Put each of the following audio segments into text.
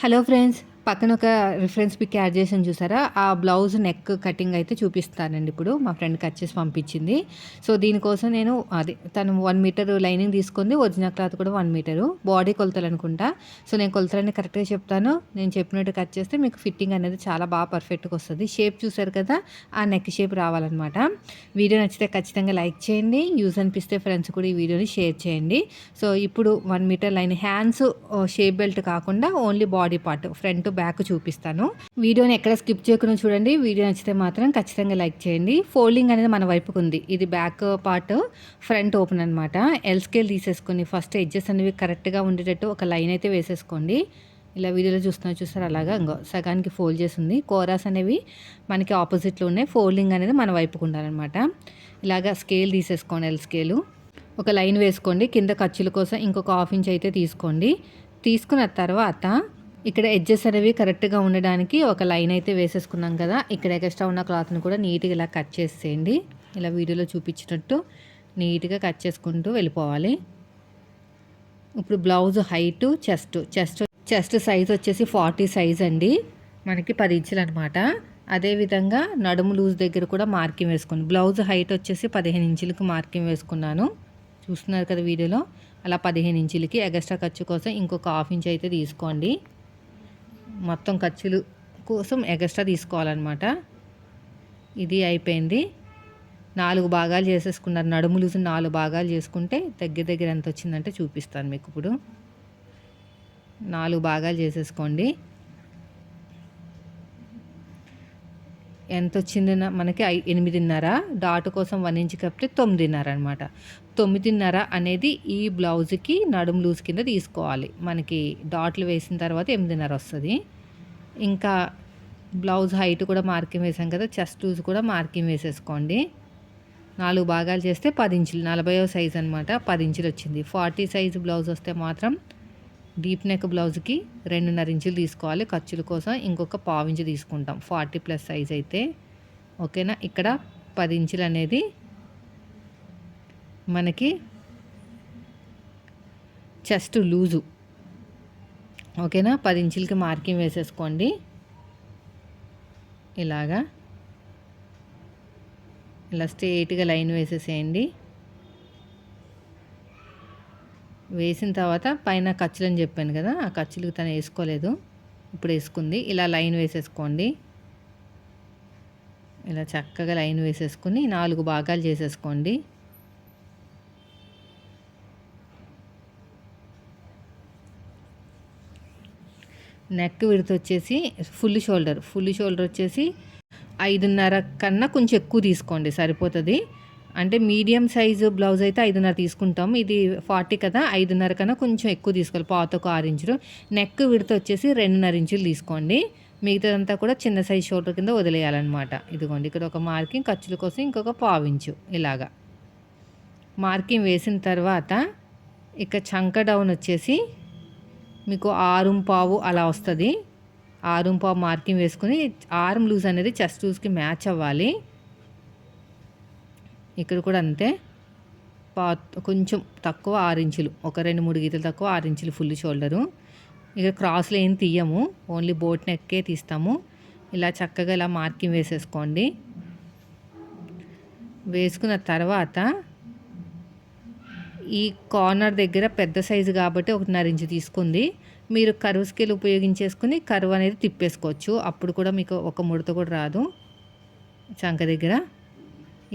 Hello friends, పక్కన ఒక reference pic add చేసాను చూసారా? ఆ బ్లౌజ్ నెక్ కటింగ్ అయితే చూపిస్తానండి ఇప్పుడు. మా ఫ్రెండ్ కట్ చేసి పంపించింది. సో, దీనికోసం నేను తను 1 మీటర్ లైనింగ్ తీసుకుంది. ఒరిజినల్ క్లాత్ కూడా 1 మీటరు. బాడీ కొలతలనుకుంటా. సో, నేను కొలతలన్నీ కరెక్ట్‌గా చెప్తాను. నేను చెప్పినట్టు కట్ చేస్తే మీకు ఫిట్టింగ్ అనేది చాలా బాగా పర్ఫెక్ట్‌గా వస్తది. షేప్ చూసారు కదా! ఆ నెక్ షేప్ రావాలనమాట. వీడియో నచ్చితే ఖచ్చితంగా లైక్ చేయండి. యూజ్ అనిపిస్తే ఫ్రెండ్స్ కూడా ఈ వీడియోని షేర్ చేయండి. సో, ఇప్పుడు 1 meter line hands shape belt కాకుండా only body part front, back చూపిస్తాను. వీడియోని ఎక్కడ స్కిప్ చేయకుండా చూడండి. వీడియో నచ్చితే మాత్రం ఖచ్చితంగా లైక్ చేయండి. ఫోల్డింగ్ అనేది మన వైపుకు ఉంది. ఇది బ్యాక్ పార్ట్, ఫ్రంట్ ఓపెన్ అనమాట. ఎల్ స్కేల్ తీసేసుకొని ఫస్ట్ ఎడ్జెస్ అనేవి కరెక్ట్‌గా ఉండేటట్టు ఒక లైన్ అయితే వేసేసుకోండి. ఇలా వీడియోలో చూస్తారు అలాగా ఇంగో సగానికి ఫోల్డ్ చేసి ఉంది. కోరాస్ అనేవి మనకి ఆపోజిట్లో ఉన్నాయి. ఫోల్డింగ్ అనేది మన వైపుకు ఉండాలన్నమాట. ఇలాగా స్కేల్ తీసేసుకోండి, ఎల్ స్కేలు. ఒక లైన్ వేసుకోండి. కింద ఖర్చుల కోసం ఇంకొక హాఫ్ ఇంచ్ అయితే తీసుకోండి. తీసుకున్న తర్వాత ఇక్కడ ఎడ్జెస్ అనేవి కరెక్ట్‌గా ఉండడానికి ఒక లైన్ అయితే వేసేసుకున్నాం కదా! ఇక్కడ ఎక్స్ట్రా ఉన్న క్లాత్‌ని కూడా నీట్‌గా ఇలా కట్ చేసేయండి. ఇలా వీడియోలో చూపించినట్టు నీట్‌గా కట్ చేసుకుంటూ వెళ్ళిపోవాలి. ఇప్పుడు బ్లౌజ్ హైటు, చెస్ట్ సైజ్ వచ్చేసి 40 సైజ్ అండి. మనకి 10 ఇంచులు అనమాట. అదేవిధంగా నడుము లూజ్ దగ్గర కూడా మార్కింగ్ వేసుకోండి. బ్లౌజ్ హైట్ వచ్చేసి 15 ఇంచులకు మార్కింగ్ వేసుకున్నాను. చూస్తున్నారు కదా వీడియోలో. అలా 15 ఇంచులకి ఎగస్ట్రా ఖర్చు కోసం ఇంకొక హాఫ్ ఇంచ్ అయితే తీసుకోండి. మొత్తం ఖర్చులు కోసం ఎగస్ట్రా తీసుకోవాలన్నమాట. ఇది అయిపోయింది. 4 భాగాలు చేసేసుకున్నారు. నడుము లూజు 4 భాగాలు చేసుకుంటే దగ్గర దగ్గర ఎంత వచ్చిందంటే చూపిస్తాను మీకు ఇప్పుడు. 4 భాగాలు చేసేసుకోండి. ఎంత వచ్చింది మనకి 8.5. డాట్ కోసం 1 ఇంచ్ కప్పితే 9.5 అనమాట. 9.5 అనేది ఈ బ్లౌజ్కి నడుము లూజ్ కింద తీసుకోవాలి. మనకి డాట్లు వేసిన తర్వాత 8.5 వస్తుంది. ఇంకా బ్లౌజ్ హైట్ కూడా మార్కింగ్ వేసాం కదా, చెస్ట్ లూజ్ కూడా మార్కింగ్ వేసేసుకోండి. 4 భాగాలు చేస్తే 10 ఇంచులు, 40వ సైజ్ అనమాట. 10 ఇంచులు వచ్చింది. 40 సైజు బ్లౌజ్ వస్తే మాత్రం డీప్ నెక్ బ్లౌజ్కి 2.5 ఇంచులు తీసుకోవాలి. ఖర్చుల కోసం ఇంకొక పావు ఇంచు తీసుకుంటాం 40+ సైజ్ అయితే. ఓకేనా? ఇక్కడ 10 ఇంచులు అనేది మనకి చెస్ట్ లూజు. ఓకేనా? 10 ఇంచులకి మార్కింగ్ వేసేసుకోండి. ఇలా స్ట్రెయిట్గా లైన్ వేసేసేయండి. వేసిన తర్వాత పైన ఖర్చులని చెప్పాను కదా, ఆ ఖర్చులకు తను వేసుకోలేదు, ఇప్పుడు వేసుకుంది. ఇలా లైన్ వేసేసుకోండి. ఇలా చక్కగా లైన్ వేసేసుకుని 4 భాగాలు చేసేసుకోండి. నెక్ విడత వచ్చేసి ఫుల్ షోల్డర్ వచ్చేసి 5.5 కన్నా కొంచెం ఎక్కువ తీసుకోండి, సరిపోతుంది. అంటే మీడియం సైజు బ్లౌజ్ అయితే 5.5 తీసుకుంటాం. ఇది 40 కదా, 5.5 కన్నా కొంచెం ఎక్కువ తీసుకోవాలి. పాతకు 6 ఇంచులు. నెక్ విడత వచ్చేసి 2.5 ఇంచులు తీసుకోండి. మిగతాదంతా కూడా చిన్న సైజ్ షోల్డర్ కింద వదిలేయాలన్నమాట. ఇదిగోండి, ఇక్కడ ఒక మార్కింగ్, ఖర్చుల కోసం ఇంకొక పావు ఇంచు. ఇలాగా మార్కింగ్ వేసిన తర్వాత ఇక చంక డౌన్ వచ్చేసి మీకు 6.5 అలా వస్తుంది. 6.5 మార్కింగ్ వేసుకుని ఆర్మ్ లూజ్ అనేది చెస్ట్ లూజ్కి మ్యాచ్ అవ్వాలి. ఇక్కడ కూడా అంతే, కొంచెం తక్కువ 6 ఇంచులు, ఒక 2-3 గీతలు తక్కువ 6 ఇంచులు ఫుల్ షోల్డరు. ఇక్కడ క్రాస్లో ఏం తీయము, ఓన్లీ బోట్ నెక్కే తీస్తాము. ఇలా చక్కగా ఇలా మార్కింగ్ వేసేసుకోండి. వేసుకున్న తర్వాత ఈ కార్నర్ దగ్గర పెద్ద సైజు కాబట్టి 1.5 ఇంచు తీసుకుంది. మీరు కర్వ్ స్కేల్ ఉపయోగించేసుకుని కర్వ్ అనేది తిప్పేసుకోవచ్చు. అప్పుడు కూడా మీకు ఒక ముడత కూడా రాదు. చంక దగ్గర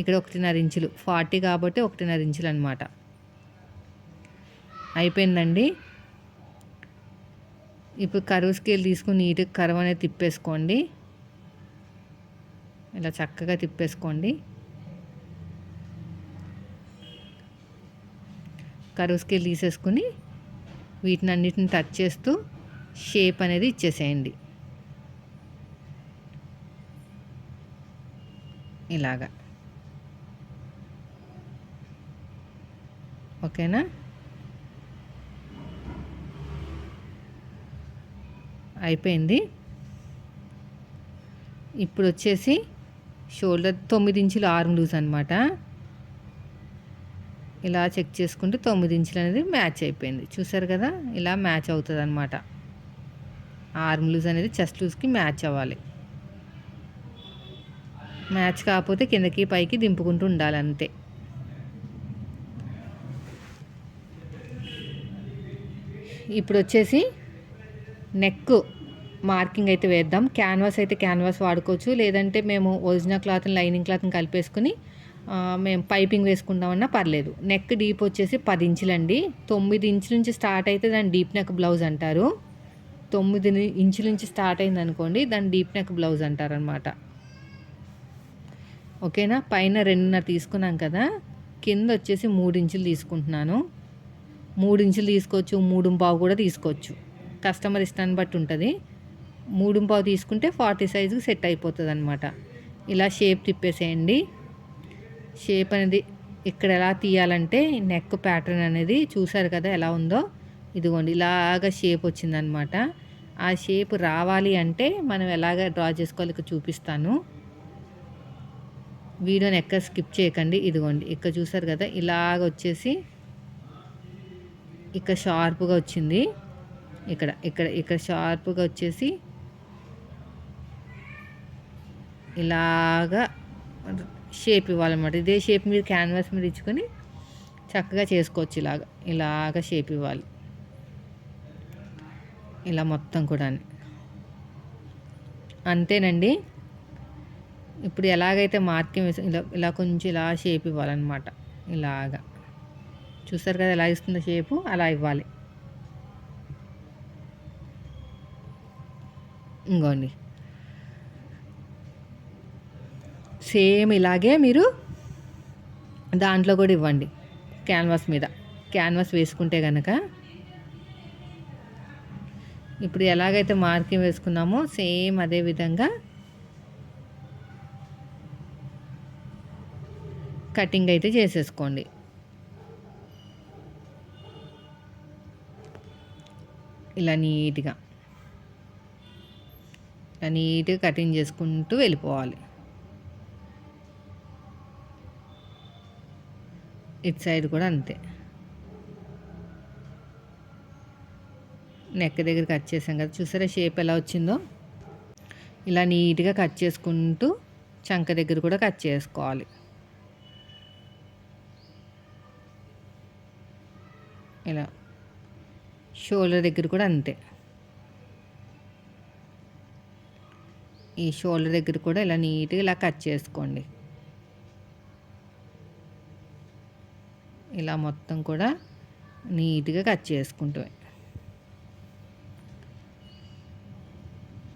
ఇక్కడ 1.5 ఇంచులు, 40 కాబట్టి 1.5 ఇంచులు అనమాట. అయిపోయిందండి. ఇప్పుడు కర్వ్ స్కేల్ తీసుకుని నీట్గా కర్వ్ అనేది తిప్పేసుకోండి. ఇలా చక్కగా తిప్పేసుకోండి. కర్వ్ స్కేల్ తీసేసుకుని వీటిని అన్నిటిని టచ్ చేస్తూ షేప్ అనేది ఇచ్చేసేయండి. ఇలాగా. ఓకేనా? అయిపోయింది. ఇప్పుడు వచ్చేసి షోల్డర్ 9 ఇంచులు ఆర్మ్ లూజ్ అనమాట. ఇలా చెక్ చేసుకుంటే 9 ఇంచులు అనేది మ్యాచ్ అయిపోయింది. చూసారు కదా, ఇలా మ్యాచ్ అవుతుంది అనమాట. ఆర్మ్ లూజ్ అనేది చెస్ట్ లూజ్కి మ్యాచ్ అవ్వాలి. మ్యాచ్ కాకపోతే కిందకి పైకి దింపుకుంటూ ఉండాలి అంతే. ఇప్పుడు వచ్చేసి నెక్ మార్కింగ్ అయితే వేద్దాం. క్యాన్వాస్ అయితే క్యాన్వాస్ వాడుకోవచ్చు, లేదంటే మేము ఒరిజినల్ క్లాత్ని లైనింగ్ క్లాత్ని కలిపేసుకుని మేము పైపింగ్ వేసుకుంటామన్నా పర్లేదు. నెక్ డీప్ వచ్చేసి 10 ఇంచులండి. 9 ఇంచుల నుంచి స్టార్ట్ అయితే దాన్ని డీప్ నెక్ బ్లౌజ్ అంటారు. 9 ఇంచుల నుంచి స్టార్ట్ అయింది అనుకోండి, దాన్ని డీప్ నెక్ బ్లౌజ్ అంటారనమాట. ఓకేనా. పైన 2.5 తీసుకున్నాం కదా, కింద వచ్చేసి 3 ఇంచులు తీసుకుంటున్నాను. 3 ఇంచులు తీసుకోవచ్చు, 3.25 కూడా తీసుకోవచ్చు, కస్టమర్ ఇష్టాన్ని బట్టి ఉంటుంది. 3.25 తీసుకుంటే 40 సైజుకి సెట్ అయిపోతుంది అనమాట. ఇలా షేప్ తిప్పేసేయండి. షేప్ అనేది ఇక్కడ ఎలా తీయాలంటే నెక్ ప్యాటర్న్ అనేది చూసారు కదా ఎలా ఉందో, ఇదిగోండి ఇలాగ షేప్ వచ్చిందనమాట. ఆ షేప్ రావాలి అంటే మనం ఎలాగ డ్రా చేసుకోవాలి ఇక్కడ చూపిస్తాను. వీడియోని ఎక్కడ స్కిప్ చేయకండి. ఇదిగోండి ఇక్కడ చూసారు కదా ఇలాగ వచ్చేసి ఇక్కడ షార్ప్గా వచ్చింది, ఇక్కడ ఇక్కడ ఇక్కడ షార్ప్గా వచ్చేసి ఇలాగా షేప్ ఇవ్వాలన్నమాట. ఇదే షేప్ మీరు క్యాన్వాస్ మీద ఇచ్చుకొని చక్కగా చేసుకోవచ్చు. ఇలాగ షేప్ ఇవ్వాలి, ఇలా మొత్తం కూడా అంతేనండి. ఇప్పుడు ఎలాగైతే మార్కింగ్ వేసి ఇలా కొంచెం ఇలా షేప్ ఇవ్వాలన్నమాట. ఇలాగా చూస్తారు కదా ఎలా ఇస్తుందో షేపు, అలా ఇవ్వాలి. ఇంకోండి సేమ్ ఇలాగే మీరు దాంట్లో కూడా ఇవ్వండి. క్యాన్వాస్ మీద క్యాన్వాస్ వేసుకుంటే కనుక ఇప్పుడు ఎలాగైతే మార్కింగ్ వేసుకున్నామో సేమ్ అదే విధంగా కటింగ్ అయితే చేసేసుకోండి. ఇలా నీట్గా కటింగ్ చేసుకుంటూ వెళ్ళిపోవాలి. ఇటు సైడ్ కూడా అంతే. నెక్ దగ్గర కట్ చేసాం కదా, చూసారా షేప్ ఎలా వచ్చిందో. ఇలా నీట్గా కట్ చేసుకుంటూ చంక దగ్గర కూడా కట్ చేసుకోవాలి. ఇలా షోల్డర్ దగ్గర కూడా అంతే. ఈ షోల్డర్ దగ్గర కూడా ఇలా నీట్గా ఇలా కట్ చేసుకోండి. ఇలా మొత్తం కూడా నీట్గా కట్ చేసుకుంటూ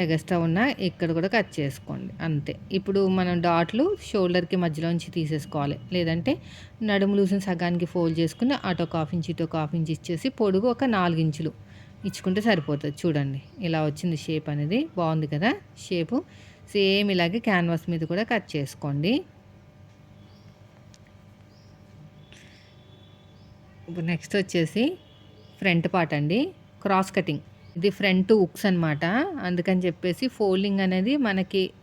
ఎగస్ట్రా ఉన్న ఇక్కడ కూడా కట్ చేసుకోండి అంతే. ఇప్పుడు మనం డాట్లు షోల్డర్కి మధ్యలోంచి తీసేసుకోవాలి, లేదంటే నడుము లూసిన సగానికి ఫోల్డ్ చేసుకుని అటు ఒక హాఫ్ ఇంచ్ ఇటు ఒక హాఫ్ ఇంచ్ ఇచ్చేసి పొడుగు ఒక 4 ఇంచులు ఇచ్చుకుంటే సరిపోతుంది. చూడండి ఇలా వచ్చింది షేప్ అనేది, బాగుంది కదా షేపు. సేమ్ ఇలాగే క్యాన్వాస్ మీద కూడా కట్ చేసుకోండి. ఇప్పుడు నెక్స్ట్ వచ్చేసి ఫ్రంట్ పార్ట్ అండి, క్రాస్ కటింగ్. ఇది ఫ్రంట్ హుక్స్ అనమాట, అందుకని చెప్పేసి ఫోల్డింగ్ అనేది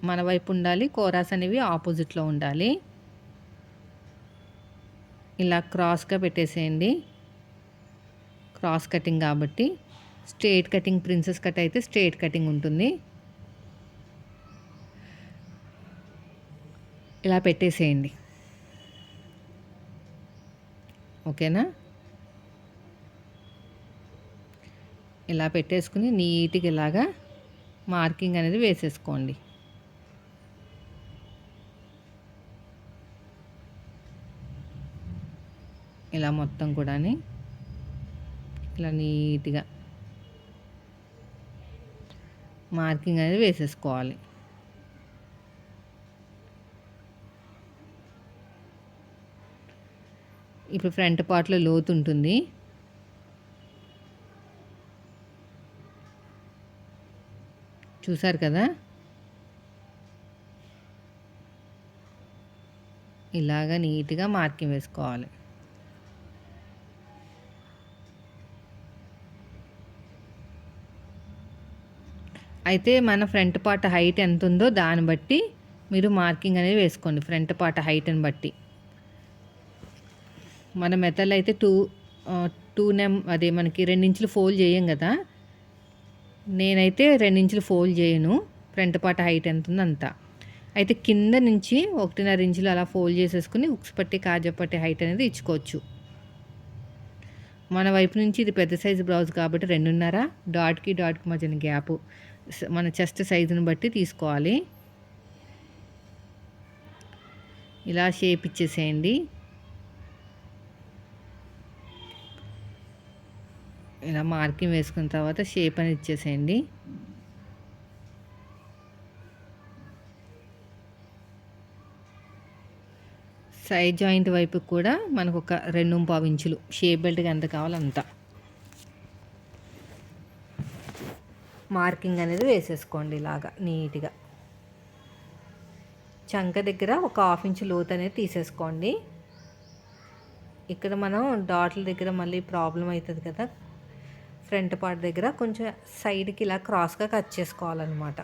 మన వైపు ఉండాలి, కోరాస్ అనేవి ఆపోజిట్లో ఉండాలి. ఇలా క్రాస్గా పెట్టేసేయండి. క్రాస్ కటింగ్ కాబట్టి. స్ట్రేట్ కటింగ్ ప్రిన్సెస్ కట్ అయితే స్ట్రేట్ కటింగ్ ఉంటుంది. ఇలా పెట్టేసేయండి. ఓకేనా. ఇలా పెట్టేసుకుని నీట్గా ఇలాగా మార్కింగ్ అనేది వేసేసుకోండి. ఇలా మొత్తం కూడా ఇలా నీట్గా మార్కింగ్ అనేది వేసేసుకోవాలి. ఇప్పుడు ఫ్రంట్ పార్ట్లో లోతు ఉంటుంది, చూసారు కదా. ఇలాగా నీట్గా మార్కింగ్ వేసుకోవాలి. అయితే మన ఫ్రంట్ పార్ట్ హైట్ ఎంత ఉందో దాన్ని బట్టి మీరు మార్కింగ్ అనేది వేసుకోండి. ఫ్రంట్ పార్ట్ హైట్ని బట్టి మన మెథడ్లో అయితే 2 అదే మనకి 2 ఇంచులు ఫోల్డ్ చేయం కదా, నేనైతే 2 ఇంచులు ఫోల్డ్ చేయను. ఫ్రంట్ పార్ట్ హైట్ ఎంత ఉందో అంత. అయితే కింద నుంచి 1.5 ఇంచులు అలా ఫోల్డ్ చేసేసుకుని హుక్స్ పట్టి, కాజా పట్టి హైట్ అనేది ఇచ్చుకోవచ్చు. మన వైపు నుంచి ఇది పెద్ద సైజు బ్లౌజ్ కాబట్టి 2.5, డాట్‌కి మధ్యన గ్యాపు మన చెస్ట్ సైజుని బట్టి తీసుకోవాలి. ఇలా షేప్ ఇచ్చేసేయండి. ఇలా మార్కింగ్ వేసుకున్న తర్వాత షేప్ అనేది ఇచ్చేసేయండి. సైడ్ జాయింట్ వైపు కూడా మనకు ఒక 2.25 ఇంచులు షేప్ బెల్ట్కి ఎంత కావాలో అంత మార్కింగ్ అనేది వేసేసుకోండి. ఇలాగా నీట్గా చంక దగ్గర ఒక 1/2 ఇంచు లోతు అనేది తీసేసుకోండి. ఇక్కడ మనం డాట్ల దగ్గర మళ్ళీ ప్రాబ్లం అవుతుంది కదా, ఫ్రంట్ పార్ట్ దగ్గర కొంచెం సైడ్కి ఇలా క్రాస్గా కట్ చేసుకోవాలన్నమాట.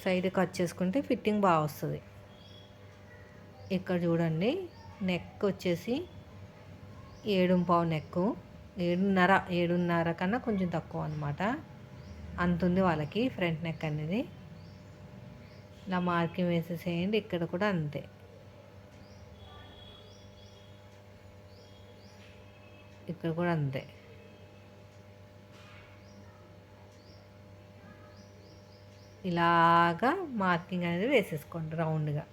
సైడ్ కట్ చేసుకుంటే ఫిట్టింగ్ బాగా వస్తుంది. ఇక్కడ చూడండి, నెక్ వచ్చేసి 7.5 నెక్, 7.5 కన్నా కొంచెం తక్కువ అనమాట. అంతుంది వాళ్ళకి ఫ్రంట్ నెక్ అనేది. ఇలా మార్కింగ్ వేసేసేయండి. ఇక్కడ కూడా అంతే. ఇక్కడ కూడా అంతే. ఇలాగా మార్కింగ్ అనేది వేసేసుకోండి రౌండ్గా.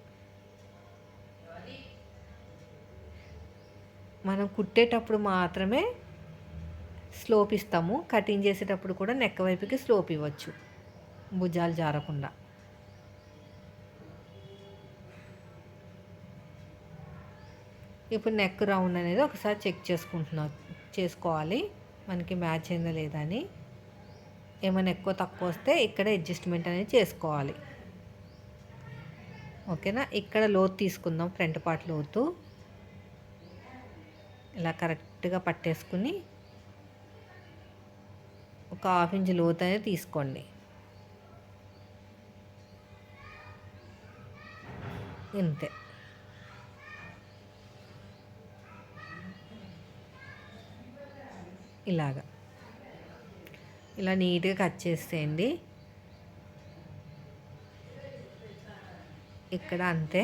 మనం కుట్టేటప్పుడు మాత్రమే స్లోప్ ఇస్తాము. కటింగ్ చేసేటప్పుడు కూడా నెక్ వైపుకి స్లోప్ ఇవ్వచ్చు, భుజాలు జారకుండా. ఇప్పుడు నెక్ రౌండ్ అనేది ఒకసారి చెక్ చేసుకోవాలి మనకి మ్యాచ్ అయిందా లేదా అని. ఏమైనా ఎక్కువ తక్కువ వస్తే ఇక్కడ అడ్జస్ట్మెంట్ అనేది చేసుకోవాలి. ఓకేనా. ఇక్కడ లోతు తీసుకుందాం, ఫ్రంట్ పార్ట్ లోతు. ఇలా కరెక్ట్గా పట్టేసుకుని ఒక 1/2 ఇంచు లోతు అనేది తీసుకోండి. ఇంతే. ఇలాగా ఇలా నీట్గా కట్ చేసేయండి. ఇక్కడ అంతే.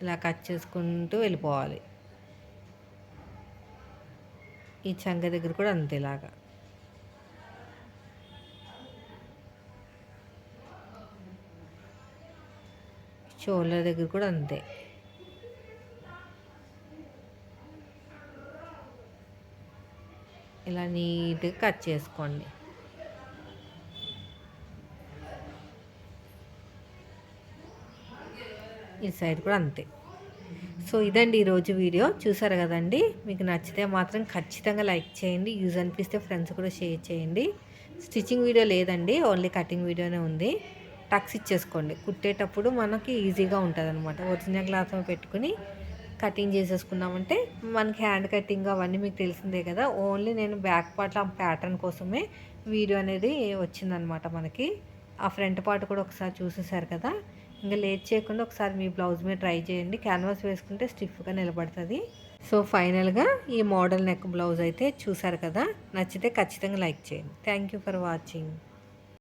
ఇలా కట్ చేసుకుంటూ వెళ్ళిపోవాలి. ఈ చంక దగ్గర కూడా అంతే. ఇలాగా షోల్డర్ దగ్గర కూడా అంతే. ఇలా నీట్గా కట్ చేసుకోండి. ఈ సైడ్ కూడా అంతే. సో ఇదండి ఈరోజు వీడియో. చూసారు కదండి. మీకు నచ్చితే మాత్రం ఖచ్చితంగా లైక్ చేయండి. యూజ్ అనిపిస్తే ఫ్రెండ్స్ కూడా షేర్ చేయండి. స్టిచ్చింగ్ వీడియో లేదండి, ఓన్లీ కటింగ్ వీడియోనే ఉంది. టక్స్ ఇచ్చేసుకోండి. కుట్టేటప్పుడు మనకి ఈజీగా ఉంటుంది అనమాట. ఒరిజినల్ క్లాత్ పెట్టుకుని కటింగ్ చేసేసుకున్నామంటే మనకి హ్యాండ్ కటింగ్ అవన్నీ మీకు తెలిసిందే కదా. ఓన్లీ నేను బ్యాక్ పార్ట్ ఆ ప్యాటర్న్ కోసమే వీడియో అనేది వచ్చిందనమాట మనకి. ఆ ఫ్రంట్ పార్ట్ కూడా ఒకసారి చూసేసారు కదా. ఇంకా లేట్ చేయకుండా ఒకసారి మీ బ్లౌజ్ మీద ట్రై చేయండి. క్యాన్వాస్ వేసుకుంటే స్టిఫ్గా నిలబడుతుంది. సో ఫైనల్గా ఈ మోడల్ నెక్ బ్లౌజ్ అయితే చూసారు కదా. నచ్చితే ఖచ్చితంగా లైక్ చేయండి. Thank you for watching.